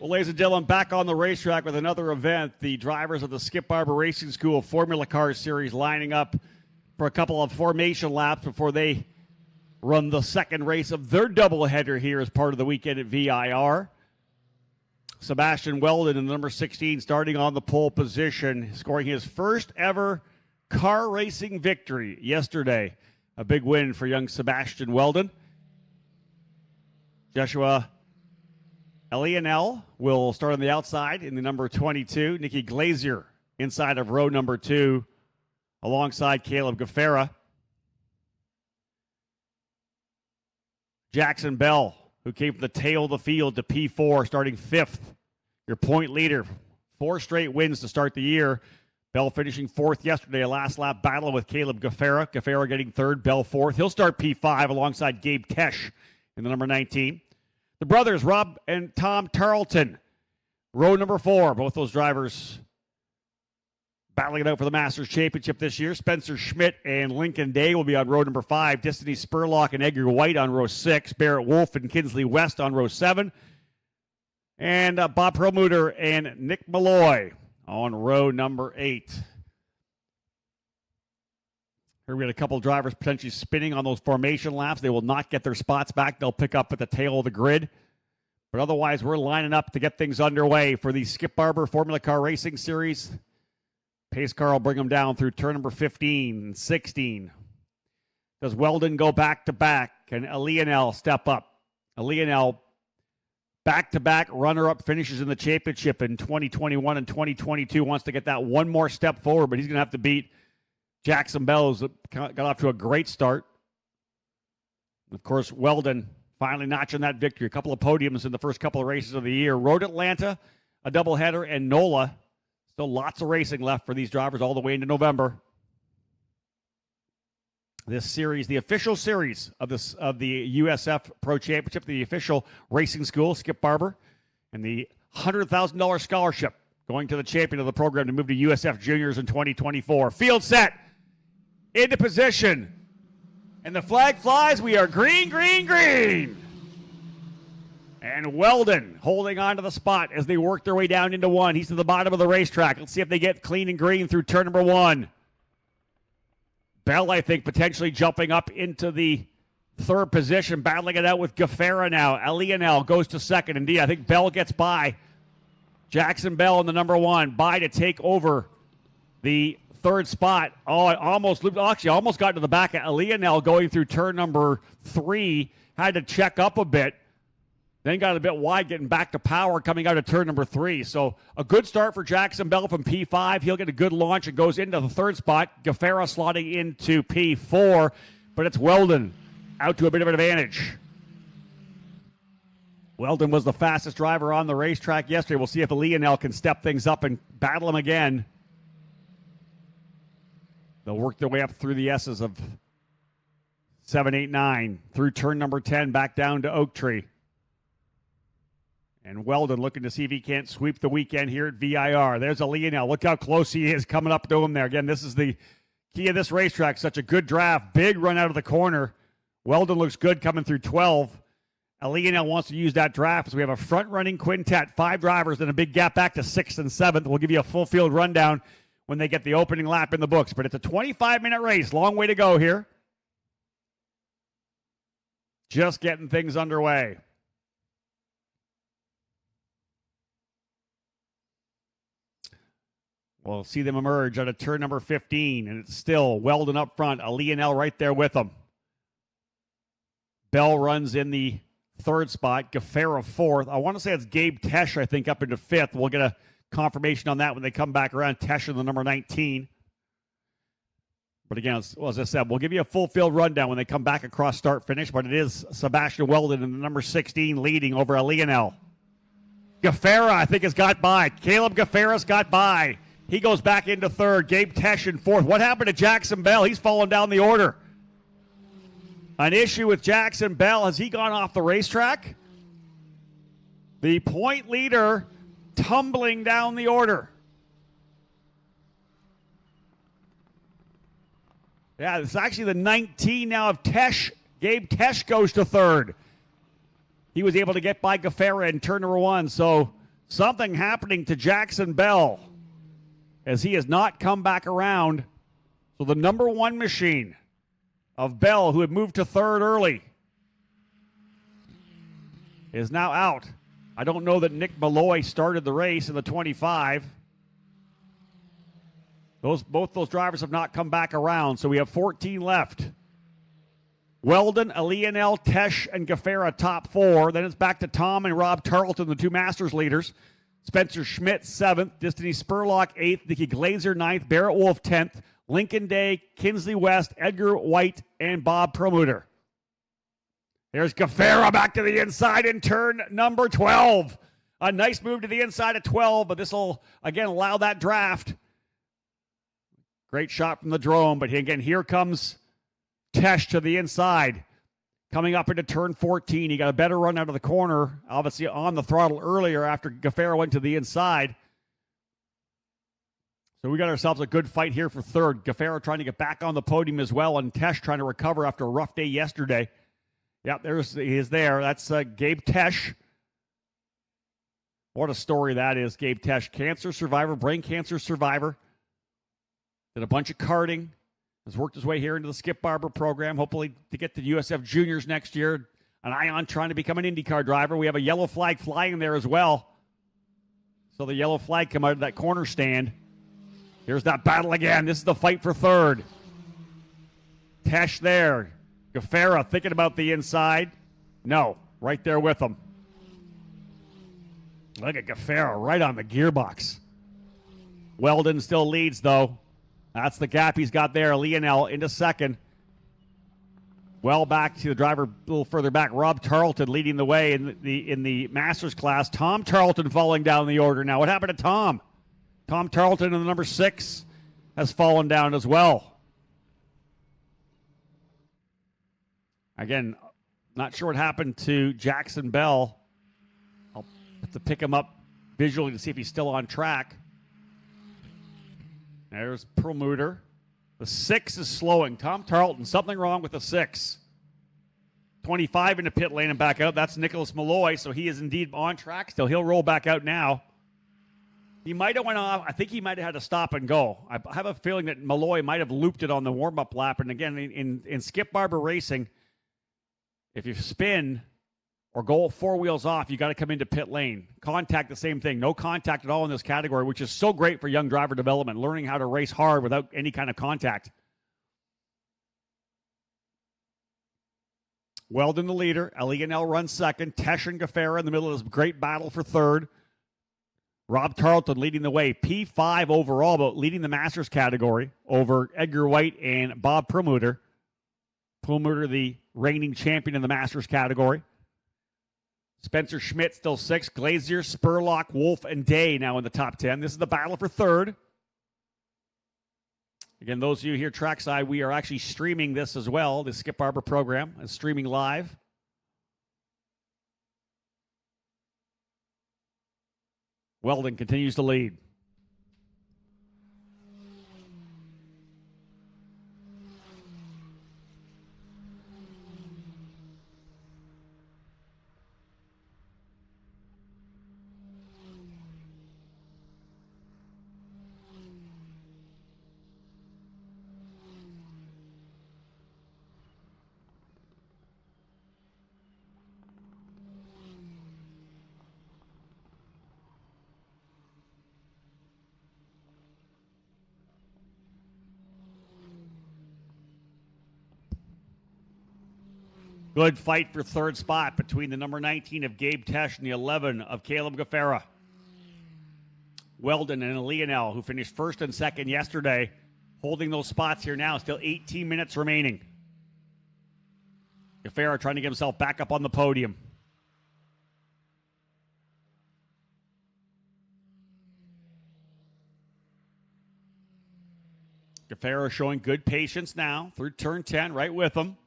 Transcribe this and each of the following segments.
Well, ladies and gentlemen, back on the racetrack with another event. The drivers of the Skip Barber Racing School Formula Car Series lining up for a couple of formation laps before they run the second race of their doubleheader here as part of the weekend at VIR. Sebastian Weldon in the number 16 starting on the pole position, scoring his first ever car racing victory yesterday. A big win for young Sebastian Weldon. Joshua Elianel will start on the outside in the number 22. Nicky Glazier inside of row number 2 alongside Caleb Guevara. Jackson Bell, who came from the tail of the field to P4, starting 5th. Your point leader. 4 straight wins to start the year. Bell finishing 4th yesterday, a last lap battle with Caleb Guevara. Guevara getting 3rd, Bell 4th. He'll start P5 alongside Gabe Tesh in the number 19. The brothers, Rob and Tom Tarleton, row number 4. Both those drivers battling it out for the Masters Championship this year. Spencer Schmidt and Lincoln Day will be on row number 5. Destiny Spurlock and Edgar White on row 6. Barrett Wolf and Kinsley West on row 7. And Bob Perlmutter and Nick Malloy on row number 8. Here we got a couple of drivers potentially spinning on those formation laps. They will not get their spots back. They'll pick up at the tail of the grid. But otherwise, we're lining up to get things underway for the Skip Barber Formula Car Racing Series. Pace car will bring them down through turn number 15 and 16. Does Weldon go back-to-back? Can Elianel step up? Elianel, back-to-back runner-up finishes in the championship in 2021 and 2022. Wants to get that one more step forward, but he's going to have to beat Jackson Bell, who's got off to a great start. Of course, Weldon finally notching that victory. A couple of podiums in the first couple of races of the year. Road Atlanta, a doubleheader, and NOLA. Still lots of racing left for these drivers all the way into November. This series, the official series of the USF Pro Championship, the official racing school, Skip Barber, and the $100,000 scholarship going to the champion of the program to move to USF Juniors in 2024. Field set. Into position. And the flag flies. We are green, green, green. And Weldon holding on to the spot as they work their way down into 1. He's to the bottom of the racetrack. Let's see if they get clean and green through turn number 1. Bell, I think, potentially jumping up into the 3rd position, battling it out with Guevara now. Elianel goes to 2nd. Indeed, I think Bell gets by. Jackson Bell in the number 1. By to take over the 3rd spot. Oh, it almost looped. Actually, almost got to the back of Elianel going through turn number 3. Had to check up a bit. Then got a bit wide getting back to power coming out of turn number 3. So a good start for Jackson Bell from P5. He'll get a good launch and goes into the 3rd spot. Guevara slotting into P4. But it's Weldon out to a bit of an advantage. Weldon was the fastest driver on the racetrack yesterday. We'll see if Elianel can step things up and battle him again. They'll work their way up through the S's of 7, 8, 9. Through turn number 10, back down to Oak Tree. And Weldon looking to see if he can't sweep the weekend here at VIR. There's Elianel. Look how close he is coming up to him there. Again, this is the key of this racetrack. Such a good draft. Big run out of the corner. Weldon looks good coming through 12. Elianel wants to use that draft. So we have a front-running quintet, 5 drivers, and a big gap back to 6th and 7th. We'll give you a full field rundown when they get the opening lap in the books. But it's a 25-minute race. Long way to go here. Just getting things underway. We'll see them emerge out of turn number 15, and it's still Weldon up front. Elianel right there with them. Bell runs in the 3rd spot. Guevara 4th. I want to say it's Gabe Tesh, I think, up into 5th. We'll get a confirmation on that when they come back around. Tesh in the number 19. But again, as I said, we'll give you a full field rundown when they come back across start-finish, but it is Sebastian Weldon in the number 16 leading over Elianel. Guevara, I think, has got by. Caleb Guevara's got by. He goes back into 3rd. Gabe Tesh in 4th. What happened to Jackson Bell? He's fallen down the order. An issue with Jackson Bell. Has he gone off the racetrack? The point leader tumbling down the order. Yeah, it's actually the 19 now of Tesh. Gabe Tesh goes to 3rd. He was able to get by Guevara in turn number 1. So something happening to Jackson Bell as he has not come back around. So the number one machine of Bell, who had moved to third early, is now out. I don't know that Nick Malloy started the race in the 25. Both those drivers have not come back around, so we have 14 left. Weldon, Lionel, Tesh, and Guevara top four. Then it's back to Tom and Rob Tarleton, the two Masters leaders. Spencer Schmidt, 7th. Destiny Spurlock, 8th. Nikki Glazer, 9th. Barrett Wolf, 10th. Lincoln Day, Kinsley West, Edgar White, and Bob Perlmutter. There's Guevara back to the inside in turn number 12. A nice move to the inside of 12, but this will, again, allow that draft. Great shot from the drone, but again, here comes Tesh to the inside. Coming up into turn 14, he got a better run out of the corner, obviously on the throttle earlier after Guevara went to the inside. So we got ourselves a good fight here for third. Guevara trying to get back on the podium as well, and Tesh trying to recover after a rough day yesterday. Yep, he is there. That's Gabe Tesh. What a story that is, Gabe Tesh. Cancer survivor, brain cancer survivor. Did a bunch of karting. Has worked his way here into the Skip Barber program, hopefully to get to USF Juniors next year. An eye on trying to become an IndyCar driver. We have a yellow flag flying there as well. So the yellow flag come out of that corner stand. Here's that battle again. This is the fight for third. Tesh there. Guevara thinking about the inside. No, right there with him. Look at Guevara right on the gearbox. Weldon still leads, though. That's the gap he's got there. Lionel into second. Well back to the driver a little further back. Rob Tarleton leading the way in the Masters class. Tom Tarleton falling down the order now. What happened to Tom? Tom Tarleton in the number 6 has fallen down as well. Again, not sure what happened to Jackson Bell. I'll have to pick him up visually to see if he's still on track. There's Perlmutter. The 6 is slowing. Tom Tarleton, something wrong with the 6. 25 into pit lane and back out. That's Nicholas Malloy, so he is indeed on track still. He'll roll back out now. He might have went off. I think he might have had to stop and go. I have a feeling that Malloy might have looped it on the warm-up lap. And again, in Skip Barber racing, if you spin or go 4 wheels off, you got to come into pit lane. Contact, the same thing. No contact at all in this category, which is so great for young driver development, learning how to race hard without any kind of contact. Weldon the leader. Lionel runs second. Tesh and Guevara in the middle of this great battle for third. Rob Tarleton leading the way. P5 overall, but leading the Masters category over Edgar White and Bob Perlmutter. Perlmutter, the reigning champion in the Masters category. Spencer Schmidt still 6. Glazier, Spurlock, Wolf, and Day now in the top 10. This is the battle for third. Again, those of you here trackside, we are actually streaming this as well. The Skip Barber program is streaming live. Weldon continues to lead. Good fight for third spot between the number 19 of Gabe Tesh and the 11 of Caleb Guevara. Weldon and Lionel, who finished first and second yesterday, holding those spots here now. Still 18 minutes remaining. Guevara trying to get himself back up on the podium. Guevara showing good patience now through turn 10, right with him.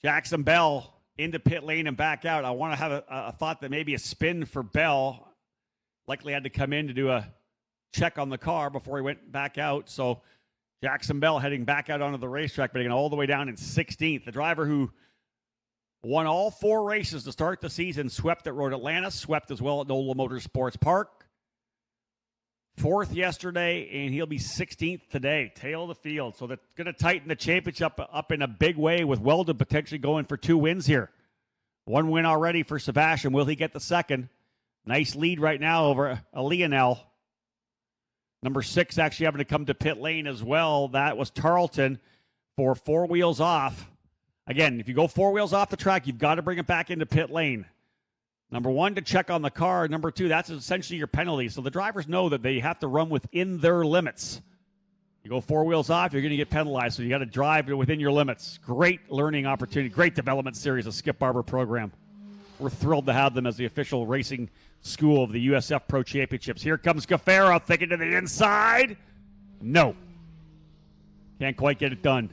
Jackson Bell into pit lane and back out. I want to have a thought that maybe a spin for Bell. Likely had to come in to do a check on the car before he went back out. So Jackson Bell heading back out onto the racetrack, but again all the way down in 16th. The driver who Won all 4 races to start the season. Swept at Road Atlanta. Swept as well at NOLA Motorsports Park. 4th yesterday, and he'll be 16th today. Tail of the field. So that's going to tighten the championship up in a big way, with Weldon potentially going for 2 wins here. 1 win already for Sebastian. Will he get the second? Nice lead right now over Lionel. Number 6 actually having to come to pit lane as well. That was Tarleton for 4 wheels off. Again, if you go 4 wheels off the track, you've got to bring it back into pit lane. Number 1, to check on the car. Number 2, that's essentially your penalty. So the drivers know that they have to run within their limits. You go 4 wheels off, you're going to get penalized. So you got to drive within your limits. Great learning opportunity. Great development series of Skip Barber program. We're thrilled to have them as the official racing school of the USF Pro Championships. Here comes Guevara, thinking to the inside. No. Can't quite get it done.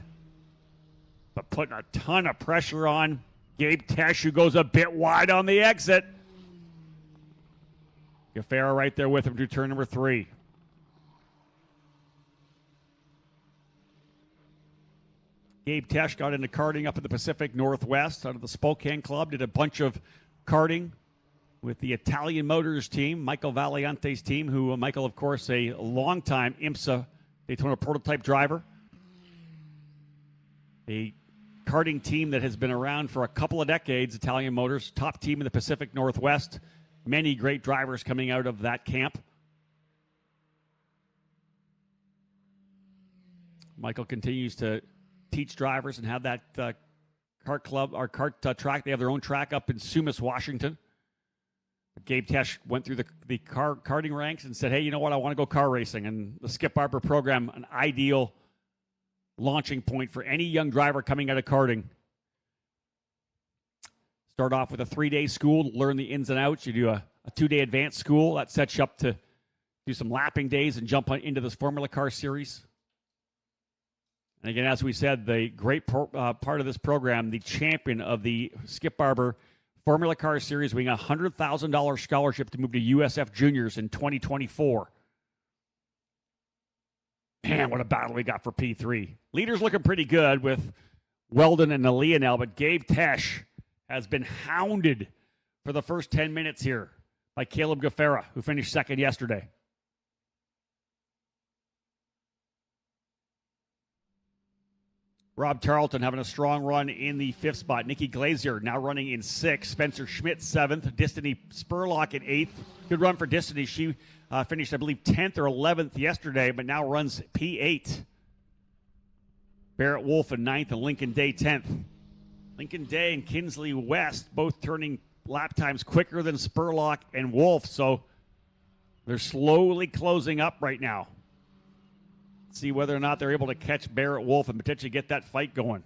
But putting a ton of pressure on Gabe Tesh, who goes a bit wide on the exit. Guevara right there with him to turn number 3. Gabe Tesh got into karting up in the Pacific Northwest out of the Spokane Club, did a bunch of karting with the Italian Motors team, Michael Valiante's team, who Michael, of course, a longtime IMSA Daytona prototype driver. A karting team that has been around for a couple of decades, Italian Motors, top team in the Pacific Northwest. Many great drivers coming out of that camp. Michael continues to teach drivers and have that kart club, or kart track. They have their own track up in Sumas, Washington. Gabe Tesh went through the karting ranks and said, hey, you know what? I want to go car racing. And the Skip Barber program, an ideal launching point for any young driver coming out of karting. Start off with a 3-day school to learn the ins and outs. You do a 2-day advanced school. That sets you up to do some lapping days and jump into this Formula Car Series. And again, as we said, the great part of this program, the champion of the Skip Barber Formula Car Series, winning a $100,000 scholarship to move to USF Juniors in 2024. Man, what a battle we got for P3. Leaders looking pretty good with Weldon and Lionel, but Gabe Tesh has been hounded for the first 10 minutes here by Caleb Guevara, who finished second yesterday. Rob Tarleton having a strong run in the 5th spot. Nikki Glazier now running in 6th. Spencer Schmidt 7th. Destiny Spurlock in 8th. Good run for Destiny. She finished, I believe, 10th or 11th yesterday, but now runs P8. Barrett Wolf in 9th and Lincoln Day 10th. Lincoln Day and Kinsley West both turning lap times quicker than Spurlock and Wolf, so they're slowly closing up right now. See whether or not they're able to catch Barrett Wolf and potentially get that fight going.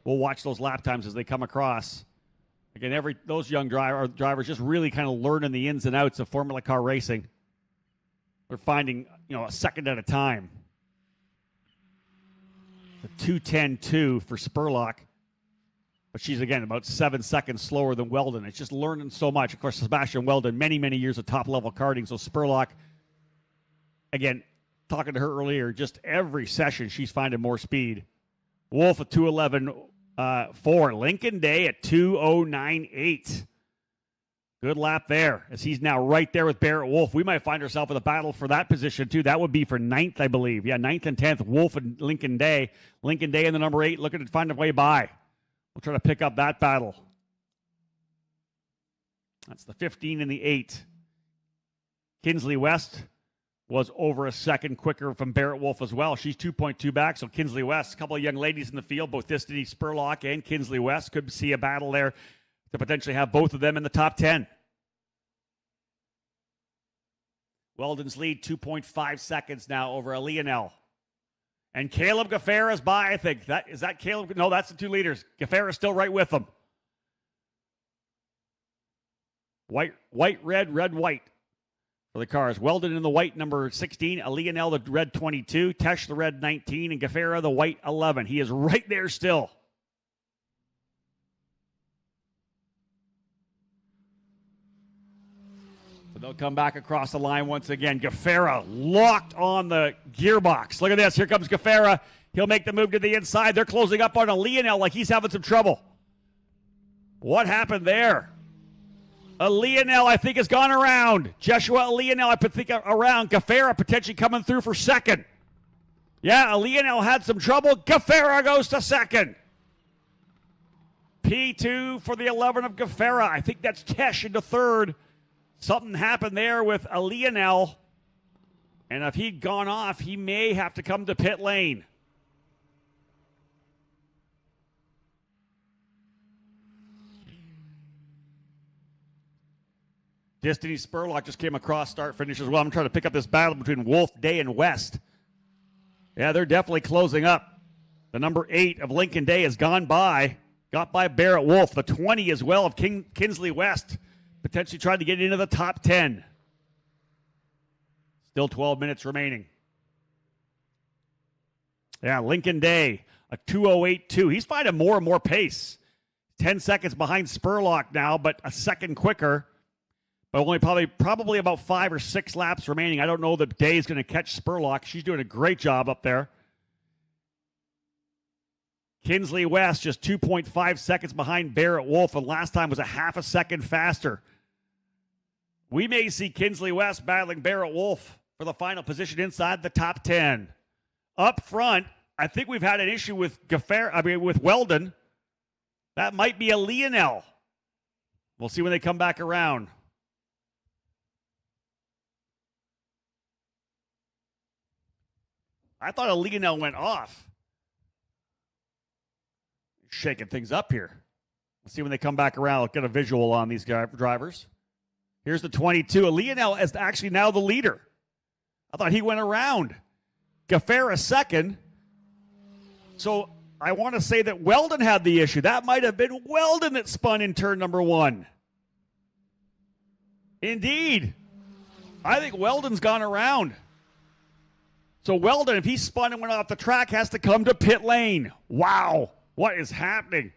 We'll watch those lap times as they come across. Again, those young drivers just really kind of learning the ins and outs of Formula Car racing. They're finding, a second at a time. The 2:10.2 for Spurlock. But she's, again, about 7 seconds slower than Weldon. It's just learning so much. Of course, Sebastian Weldon, many, many years of top-level karting. So Spurlock, again, talking to her earlier, just every session she's finding more speed. Wolf at 2:11.4. Lincoln Day at 2:09.8. Good lap there, as he's now right there with Barrett Wolf. We might find ourselves in a battle for that position, too. That would be for 9th, I believe. Yeah, 9th and 10th, Wolf and Lincoln Day. Lincoln Day in the number 8, looking to find a way by. We'll try to pick up that battle. That's the 15 and the 8. Kinsley West was over a second quicker from Barrett Wolf as well. She's 2.2 back, so Kinsley West, a couple of young ladies in the field, both Destiny Spurlock and Kinsley West. Could see a battle there to potentially have both of them in the top 10. Weldon's lead, 2.5 seconds now over Lionel. And Caleb Guevara's by, I think. Is that Caleb? No, that's the 2 leaders. Guevara's still right with them. White, red, white for the cars. Weldon in the white, number 16. Lionel, the red 22. Tesh, the red 19. And Guevara, the white 11. He is right there still. So they'll come back across the line once again. Guevara locked on the gearbox. Look at this. Here comes Guevara. He'll make the move to the inside. They're closing up on Lionel like he's having some trouble. What happened there? Lionel, I think, has gone around. Joshua Lionel, I think, around. Guevara potentially coming through for second. Yeah, Lionel had some trouble. Guevara goes to second. P2 for the 11 of Guevara. I think that's Tesh into third. Something happened there with Lionel. And if he'd gone off, he may have to come to pit lane. Destiny Spurlock just came across start finish as well. I'm trying to pick up this battle between Wolf, Day, and West. Yeah, they're definitely closing up. The number 8 of Lincoln Day has gone by. Got by Barrett Wolf. The 20 as well of Kinsley West. Potentially trying to get into the top 10. Still 12 minutes remaining. Yeah, Lincoln Day, a 2:08.2. He's finding more and more pace. 10 seconds behind Spurlock now, but a second quicker. But only probably about 5 or 6 laps remaining. I don't know that Day is going to catch Spurlock. She's doing a great job up there. Kinsley West just 2.5 seconds behind Barrett Wolf, and last time was a half a second faster. We may see Kinsley West battling Barrett Wolf for the final position inside the top 10. Up front, I think we've had an issue with with Weldon. That might be a Lionel. We'll see when they come back around. I thought a Lionel went off. Shaking things up here. We'll see when they come back around. I'll get a visual on these drivers. Here's the 22. Lionel is actually now the leader. I thought he went around. Guevara second. So I want to say that Weldon had the issue. That might have been Weldon that spun in turn number 1. Indeed. I think Weldon's gone around. So Weldon, if he spun and went off the track, has to come to pit lane. Wow. What is happening?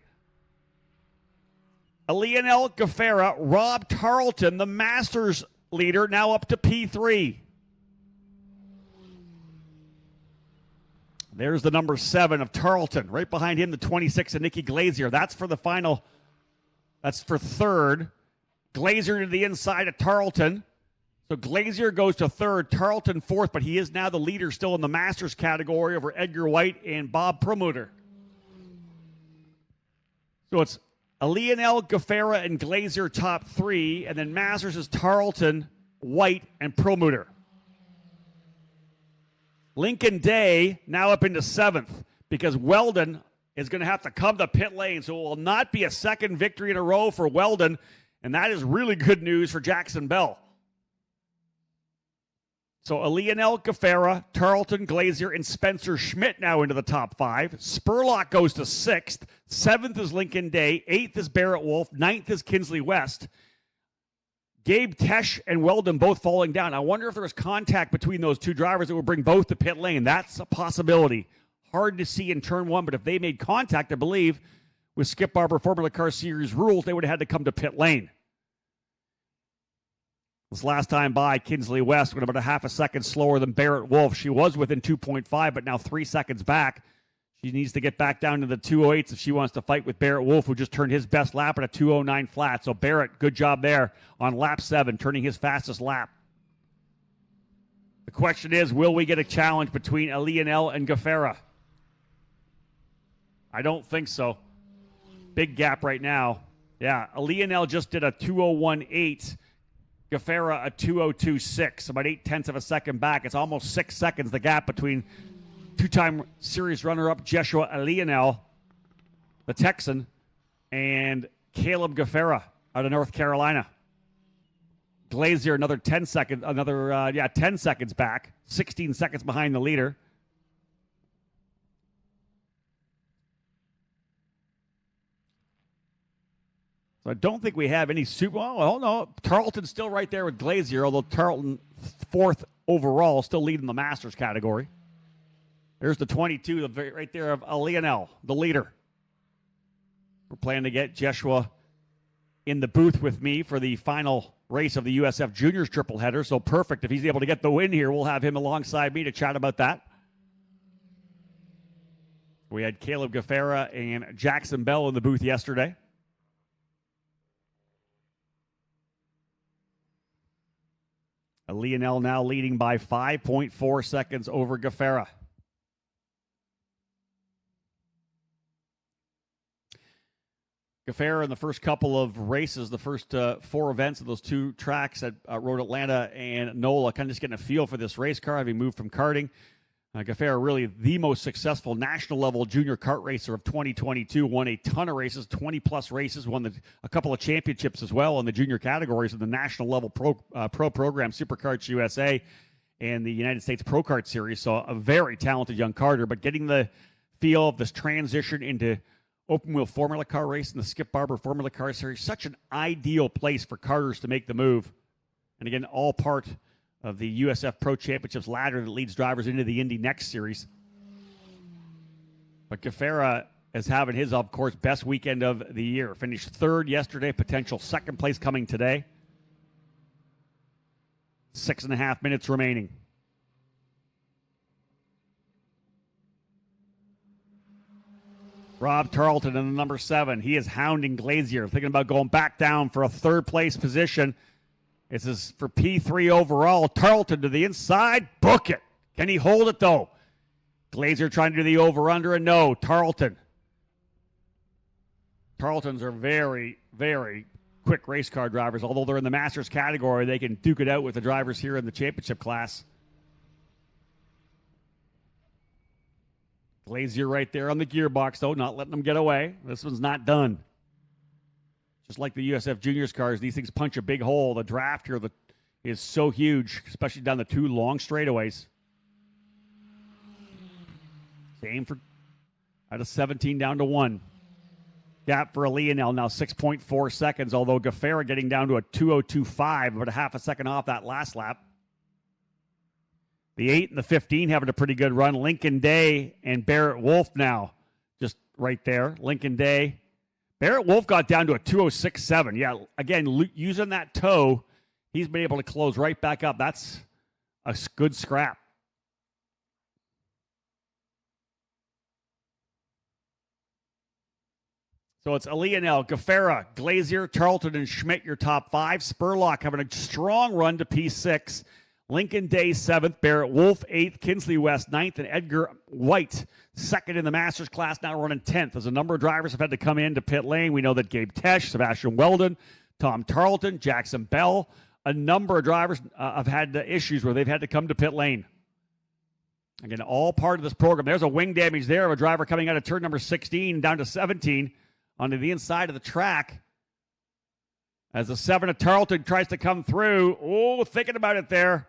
Lionel Guevara, Rob Tarleton, the Masters leader, now up to P3. There's the number 7 of Tarleton. Right behind him, the 26 of Nikki Glazier. That's for the final. That's for third. Glazier to the inside of Tarleton. So Glazier goes to third, Tarleton fourth, but he is now the leader still in the Masters category over Edgar White and Bob Promoter. So it's Lionel, Guevara, and Glazier top 3, and then Masters is Tarleton, White, and Promoter. Lincoln Day now up into 7th because Weldon is going to have to come to pit lane, so it will not be a second victory in a row for Weldon, and that is really good news for Jackson Bell. So Lionel, Guevara, Tarleton, Glazier, and Spencer Schmidt now into the top 5. Spurlock goes to 6th. 7th is Lincoln Day. 8th is Barrett Wolf. 9th is Kinsley West. Gabe Tesh and Weldon both falling down. I wonder if there was contact between those two drivers that would bring both to pit lane. That's a possibility. Hard to see in turn 1, but if they made contact, I believe, with Skip Barber Formula Car Series rules, they would have had to come to pit lane. This last time by, Kinsley West went about a half a second slower than Barrett Wolf. She was within 2.5, but now 3 seconds back. She needs to get back down to the 208s if she wants to fight with Barrett Wolf, who just turned his best lap at a 209 flat. So Barrett, good job there on lap 7, turning his fastest lap. The question is, will we get a challenge between Lionel and Guevara? I don't think so. Big gap right now. Yeah, Lionel just did a 201.8. Guevara a 202.6, about 0.8 of a second back. It's almost 6 seconds, the gap between two-time series runner-up Joshua Lionel, the Texan, and Caleb Guevara out of North Carolina. Glazier another 10 seconds, 10 seconds back, 16 seconds behind the leader. So I don't think we have any super. Oh, no. Tarleton's still right there with Glazier, although Tarleton 4th overall, still leading the Masters category. There's the 22 right there of Lionel, the leader. We're planning to get Joshua in the booth with me for the final race of the USF Juniors triple header. So perfect. If he's able to get the win here, we'll have him alongside me to chat about that. We had Caleb Guevara and Jackson Bell in the booth yesterday. Lionel now leading by 5.4 seconds over Guevara. Guevara in the first couple of races, the first 4 events of those 2 tracks at Road Atlanta and NOLA, kind of just getting a feel for this race car, having moved from karting. Guevara, really the most successful national-level junior kart racer of 2022, won a ton of races, 20-plus races, won a couple of championships as well in the junior categories of the national-level pro program, SuperKarts USA, and the United States Pro Kart Series. So a very talented young karter, but getting the feel of this transition into open-wheel Formula Car race and the Skip Barber Formula Car Series, such an ideal place for karters to make the move. And again, all part of the USF Pro Championships ladder that leads drivers into the Indy Next Series. But Guevara is having his, of course, best weekend of the year. Finished 3rd yesterday, potential 2nd place coming today. 6.5 minutes remaining. Rob Tarleton in the number 7. He is hounding Glazier, thinking about going back down for a 3rd place position. This is for P3 overall. Tarleton to the inside. Book it. Can he hold it, though? Glazier trying to do the over-under, and no. Tarleton. Tarletons are very, very quick race car drivers. Although they're in the Masters category, they can duke it out with the drivers here in the championship class. Glazier right there on the gearbox, though, not letting them get away. This one's not done. Just like the USF Juniors cars, these things punch a big hole. The draft here is so huge, especially down the 2 long straightaways. Same for out of 17 down to 1. Gap for Lionel now 6.4 seconds, although Guevara getting down to a 2:02.5, about a half a second off that last lap. The 8 and the 15 having a pretty good run. Lincoln Day and Barrett Wolf now just right there. Lincoln Day. Barrett Wolf got down to a 2:06.7. Yeah, again, using that toe, he's been able to close right back up. That's a good scrap. So it's Lionel, Guevara, Glazier, Tarleton, and Schmidt, your top 5. Spurlock having a strong run to P6. Lincoln Day 7th, Barrett Wolf 8th, Kinsley West 9th, and Edgar White 2nd in the Masters class, now running 10th. As a number of drivers have had to come into pit lane. We know that Gabe Tesh, Sebastian Weldon, Tom Tarleton, Jackson Bell, a number of drivers have had issues where they've had to come to pit lane. Again, all part of this program. There's a wing damage there of a driver coming out of turn number 16 down to 17 onto the inside of the track. As the 7 of Tarleton tries to come through. Oh, thinking about it there.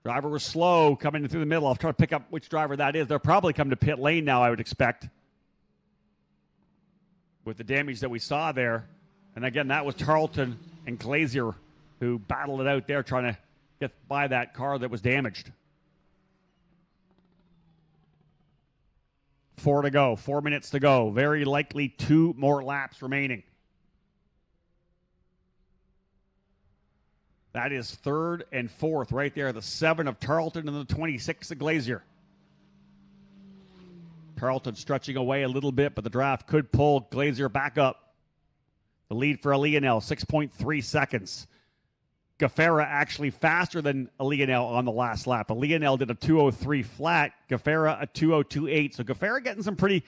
Driver was slow coming through the middle. I'll try to pick up which driver that is. They'll probably come to pit lane now, I would expect, with the damage that we saw there. And again, that was Tarleton and Glazier who battled it out there trying to get by that car that was damaged. 4 to go. 4 minutes to go. Very likely 2 more laps remaining. That is 3rd and 4th right there. The 7 of Tarleton and the 26 of Glazier. Tarleton stretching away a little bit, but the draft could pull Glazier back up. The lead for Lionel, 6.3 seconds. Guevara actually faster than Lionel on the last lap. Lionel did a 2:03 flat. Guevara a 2:02.8. So Guevara getting some pretty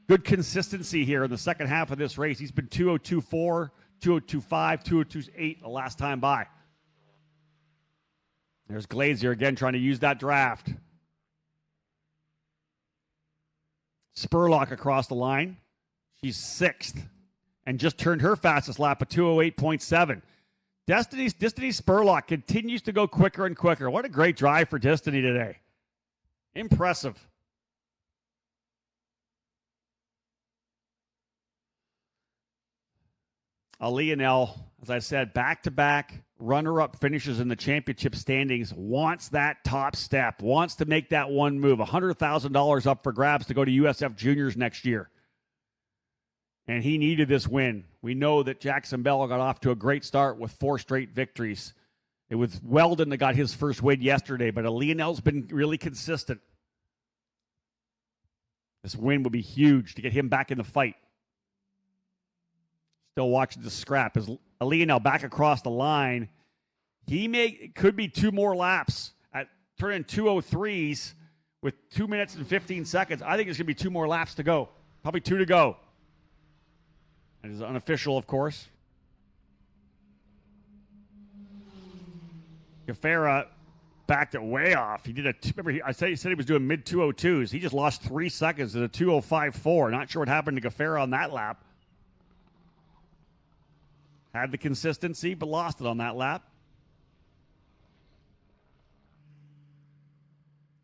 good consistency here in the second half of this race. He's been 2:02.4, 2:02.5, 2:02.8 the last time by. There's Glazier again trying to use that draft. Spurlock across the line. She's 6th and just turned her fastest lap at 2:08.7. Destiny Spurlock continues to go quicker and quicker. What a great drive for Destiny today. Impressive. Lionel, as I said, back-to-back runner-up finishes in the championship standings, wants that top step, wants to make that one move. $100,000 up for grabs to go to USF Juniors next year. And he needed this win. We know that Jackson Bell got off to a great start with 4 straight victories. It was Weldon that got his first win yesterday, but Lionel's been really consistent. This win would be huge to get him back in the fight. Still watching the scrap. As Lionel back across the line, could be 2 more laps at turning 2:03s with 2 minutes and 15 seconds. I think there's going to be 2 more laps to go. Probably 2 to go. It is unofficial, of course. Guevara backed it way off. He did I said he was doing mid 2:02s. He just lost 3 seconds at a 2:05.4. Not sure what happened to Guevara on that lap. Had the consistency, but lost it on that lap.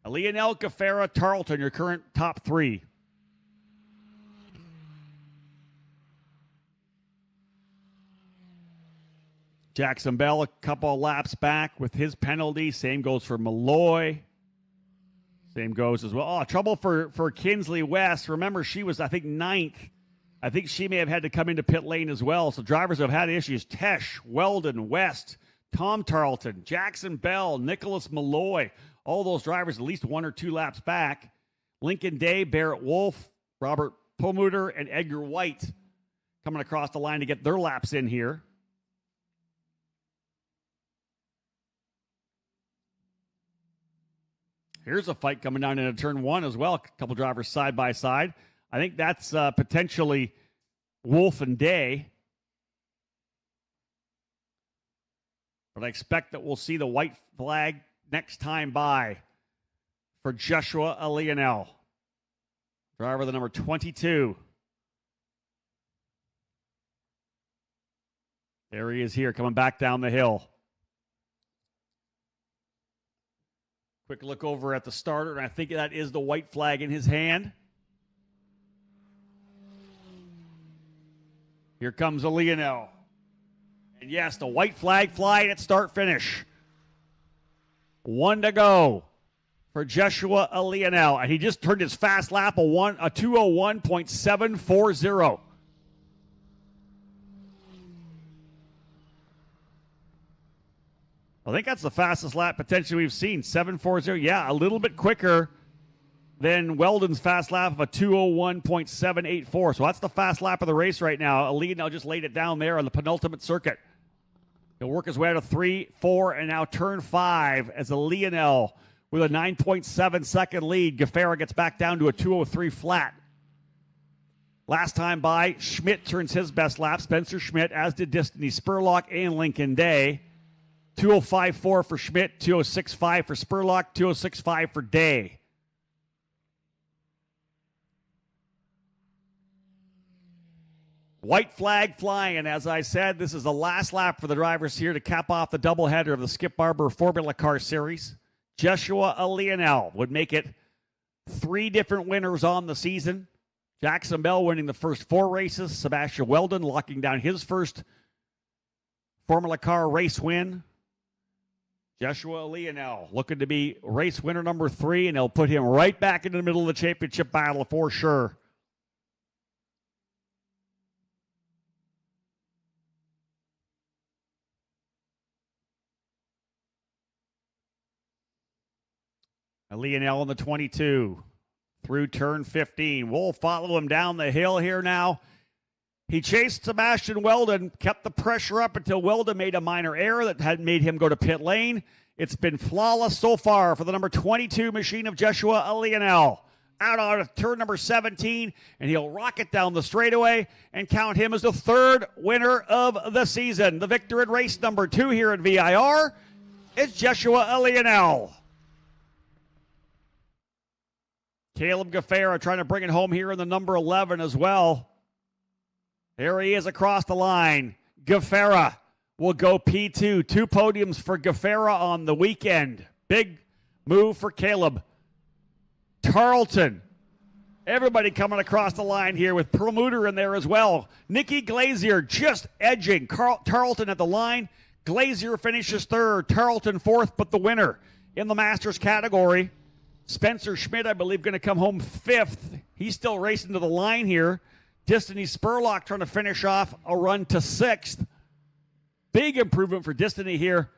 Lionel, Guevara, Tarleton, your current top 3. Jackson Bell, a couple of laps back with his penalty. Same goes for Malloy. Same goes as well. Oh, trouble for Kinsley West. Remember, she was, I think, 9th. I think she may have had to come into pit lane as well. So drivers have had issues. Tesh, Weldon, West, Tom Tarleton, Jackson Bell, Nicholas Malloy. All those drivers at least 1 or 2 laps back. Lincoln Day, Barrett Wolf, Robert Perlmutter, and Edgar White coming across the line to get their laps in here. Here's a fight coming down into turn 1 as well. A couple drivers side by side. I think that's potentially Wolf and Day. But I expect that we'll see the white flag next time by for Joshua Lionel, driver the number 22. There he is here, coming back down the hill. Quick look over at the starter, and I think that is the white flag in his hand. Here comes a Lionel. And yes, the white flag flying at start-finish. 1 to go for Joshua Lionel. And he just turned his fast lap a 2:01.740. I think that's the fastest lap potentially we've seen, 740. Yeah, a little bit quicker than Weldon's fast lap of a 2:01.784. So that's the fast lap of the race right now. Lionel just laid it down there on the penultimate circuit. He'll work his way out of 3, 4, and now turn 5 as a Lionel with a 9.7 second lead. Guevara gets back down to a 2:03 flat. Last time by, Schmidt turns his best lap. Spencer Schmidt, as did Destiny Spurlock and Lincoln Day. 2:05.4 for Schmidt, 2:06.5 for Spurlock, 2:06.5 for Day. White flag flying, and as I said, this is the last lap for the drivers here to cap off the doubleheader of the Skip Barber Formula Car Series. Joshua Lionel would make it 3 different winners on the season. Jackson Bell winning the first 4 races. Sebastian Weldon locking down his first Formula Car race win. Joshua Lionel looking to be race winner number 3, and they'll put him right back into the middle of the championship battle for sure. Lionel in the 22 through turn 15. We'll follow him down the hill here now. He chased Sebastian Weldon, kept the pressure up until Weldon made a minor error that had made him go to pit lane. It's been flawless so far for the number 22 machine of Joshua Lionel. Out on turn number 17, and he'll rocket down the straightaway and count him as the 3rd winner of the season. The victor in race number 2 here at VIR is Joshua Lionel. Caleb Guevara trying to bring it home here in the number 11 as well. There he is across the line. Guevara will go P2. 2 podiums for Guevara on the weekend. Big move for Caleb. Tarleton. Everybody coming across the line here with Perlmutter in there as well. Nikki Glazier just edging Tarleton at the line. Glazier finishes 3rd. Tarleton 4th, but the winner in the Masters category. Spencer Schmidt, I believe, going to come home 5th. He's still racing to the line here. Destiny Spurlock trying to finish off a run to 6th. Big improvement for Destiny here.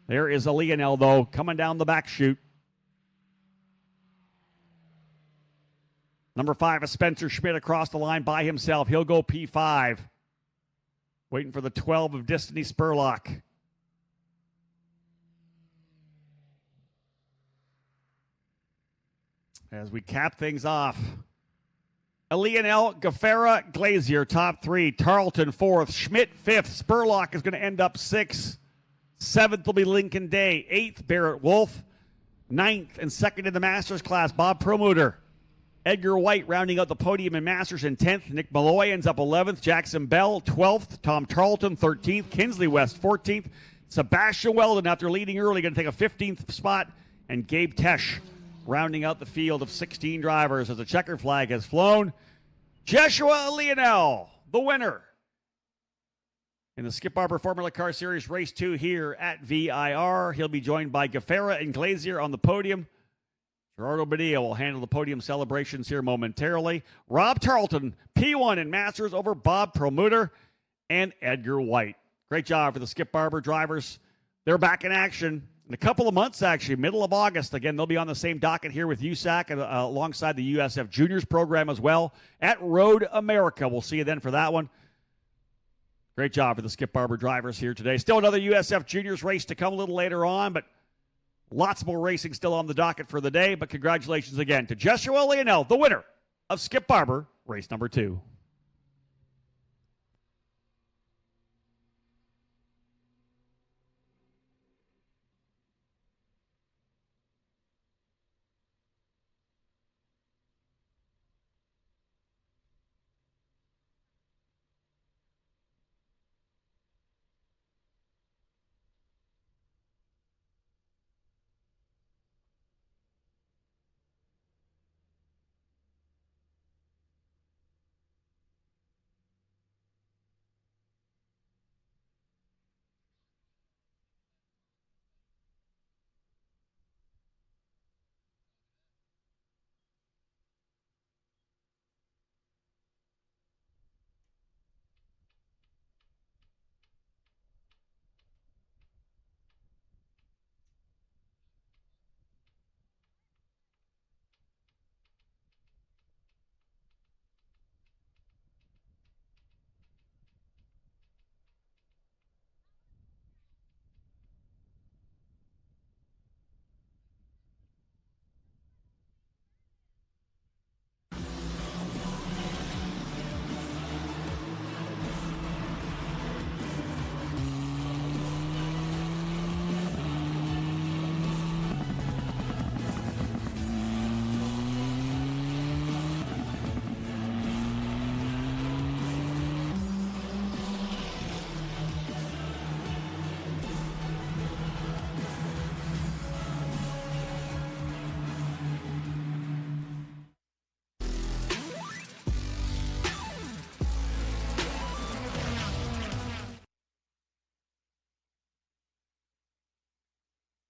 There is a Lionel, though, coming down the back chute. Number 5 is Spencer Schmidt across the line by himself. He'll go P5. Waiting for the 12 of Destiny Spurlock. as we cap things off. Lionel, Guevara, Glazier, top 3. Tarleton, 4th. Schmidt, 5th. Spurlock is going to end up 6th. 7th will be Lincoln Day. 8th, Barrett Wolf. 9th and 2nd in the Masters class, Bob Perlmutter. Edgar White rounding out the podium in Masters in 10th. Nick Malloy ends up 11th. Jackson Bell, 12th. Tom Tarleton, 13th. Kinsley West, 14th. Sebastian Weldon, after leading early, going to take a 15th spot. And Gabe Tesh rounding out the field of 16 drivers as the checker flag has flown. Joshua Lionel, the winner in the Skip Barber Formula Car Series Race 2 here at VIR. He'll be joined by Guevara and Glazier on the podium. Gerardo Badilla will handle the podium celebrations here momentarily. Rob Tarleton, P1 in Masters over Bob Perlmutter and Edgar White. Great job for the Skip Barber drivers. They're back in action in a couple of months, actually, middle of August. Again, they'll be on the same docket here with USAC and alongside the USF Juniors program as well at Road America. We'll see you then for that one. Great job for the Skip Barber drivers here today. Still another USF Juniors race to come a little later on, but lots more racing still on the docket for the day. But congratulations again to Joshua Lionel, the winner of Skip Barber race number 2.